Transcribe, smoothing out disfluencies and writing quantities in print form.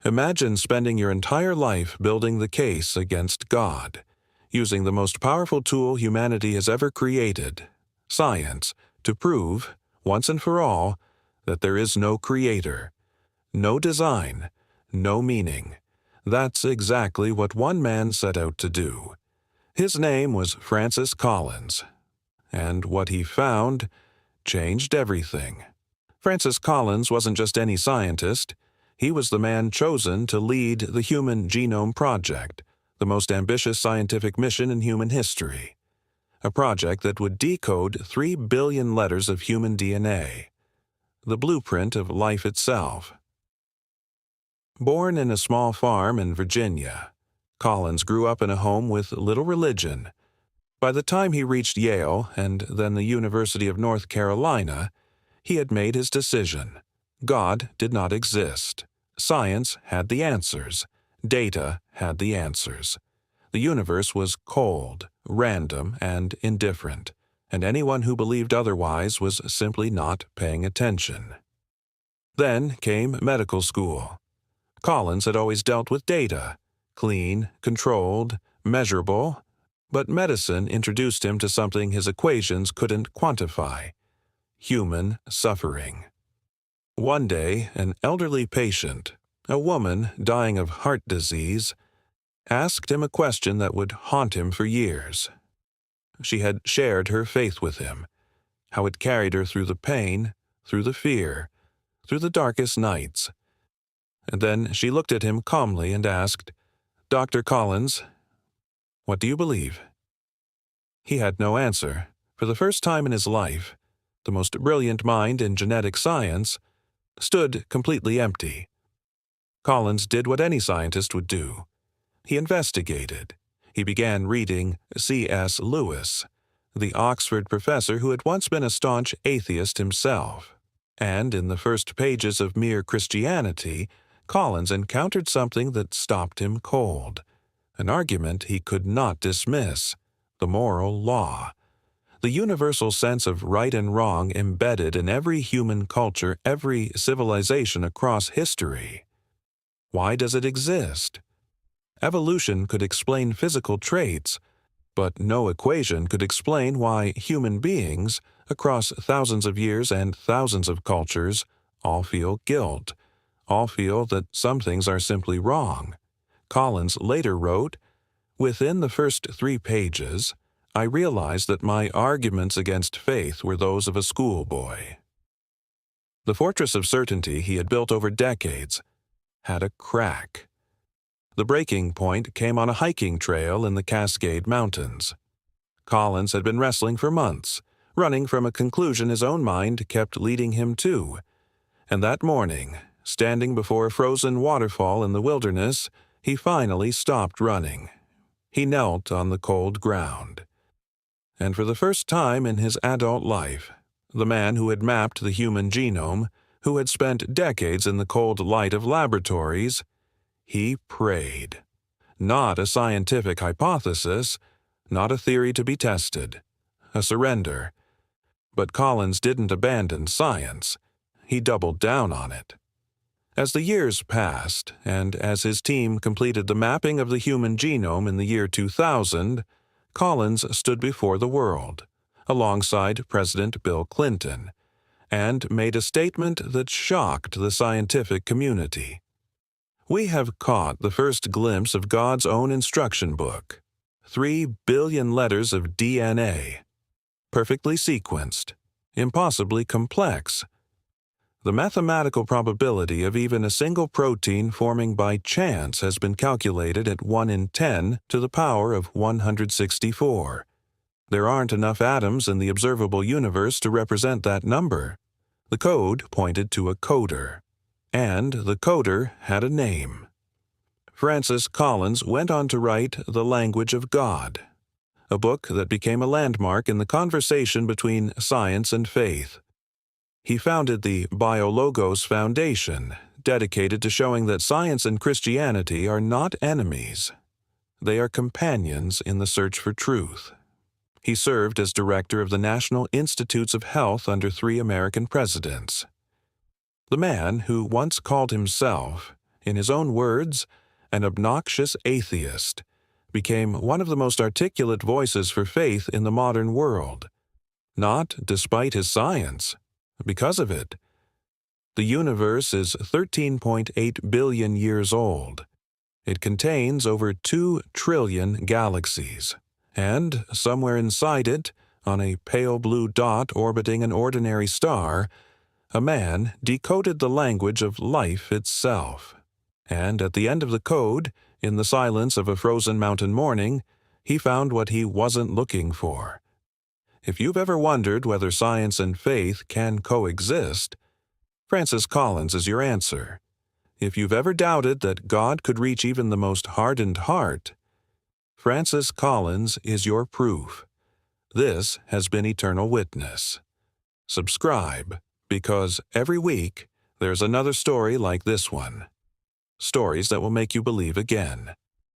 Imagine spending your entire life building the case against God, using the most powerful tool humanity has ever created, science, to prove, once and for all, that there is no creator, no design, no meaning. That's exactly what one man set out to do. His name was Francis Collins, and what he found changed everything. Francis Collins wasn't just any scientist. He was the man chosen to lead the Human Genome Project, the most ambitious scientific mission in human history. A project that would decode 3 billion letters of human DNA, the blueprint of life itself. Born in a small farm in Virginia, Collins grew up in a home with little religion. By the time he reached Yale and then the University of North Carolina, he had made his decision. God did not exist. Science had the answers. Data had the answers. The universe was cold, random, and indifferent, and anyone who believed otherwise was simply not paying attention. Then came medical school. Collins had always dealt with data, clean, controlled, measurable, but medicine introduced him to something his equations couldn't quantify: human suffering. One day, an elderly patient, a woman dying of heart disease, asked him a question that would haunt him for years. She had shared her faith with him, how it carried her through the pain, through the fear, through the darkest nights. And then she looked at him calmly and asked, "Dr. Collins, what do you believe?" He had no answer. For the first time in his life, the most brilliant mind in genetic science stood completely empty. Collins did what any scientist would do. He investigated. He began reading C.S. Lewis, the Oxford professor who had once been a staunch atheist himself. And in the first pages of Mere Christianity, Collins encountered something that stopped him cold, an argument he could not dismiss: the moral law. The universal sense of right and wrong embedded in every human culture, every civilization across history. Why does it exist? Evolution could explain physical traits, but no equation could explain why human beings, across thousands of years and thousands of cultures, all feel guilt, all feel that some things are simply wrong. Collins later wrote, "Within the first 3 pages, I realized that my arguments against faith were those of a schoolboy." The fortress of certainty he had built over decades had a crack. The breaking point came on a hiking trail in the Cascade Mountains. Collins had been wrestling for months, running from a conclusion his own mind kept leading him to. And that morning, standing before a frozen waterfall in the wilderness, he finally stopped running. He knelt on the cold ground. And for the first time in his adult life, the man who had mapped the human genome, who had spent decades in the cold light of laboratories, he prayed. Not a scientific hypothesis, not a theory to be tested, a surrender. But Collins didn't abandon science. He doubled down on it. As the years passed, and as his team completed the mapping of the human genome in the year 2000, Collins stood before the world, alongside President Bill Clinton, and made a statement that shocked the scientific community. "We have caught the first glimpse of God's own instruction book. 3 billion letters of DNA. Perfectly sequenced. Impossibly complex. The mathematical probability of even a single protein forming by chance has been calculated at 1 in 10 to the power of 164. There aren't enough atoms in the observable universe to represent that number." The code pointed to a coder. And the coder had a name. Francis Collins went on to write The Language of God, a book that became a landmark in the conversation between science and faith. He founded the BioLogos Foundation, dedicated to showing that science and Christianity are not enemies. They are companions in the search for truth. He served as director of the National Institutes of Health under 3 American presidents. The man who once called himself in his own words, an obnoxious atheist, became one of the most articulate voices for faith in the modern world. Not despite his science, because of it. The universe is 13.8 billion years old. It contains over 2 trillion galaxies, and somewhere inside it, on a pale blue dot orbiting an ordinary star, a man decoded the language of life itself. And at the end of the code, in the silence of a frozen mountain morning, he found what he wasn't looking for. If you've ever wondered whether science and faith can coexist, Francis Collins is your answer. If you've ever doubted that God could reach even the most hardened heart, Francis Collins is your proof. This has been Eternal Witness. Subscribe, because every week there's another story like this one. Stories that will make you believe again.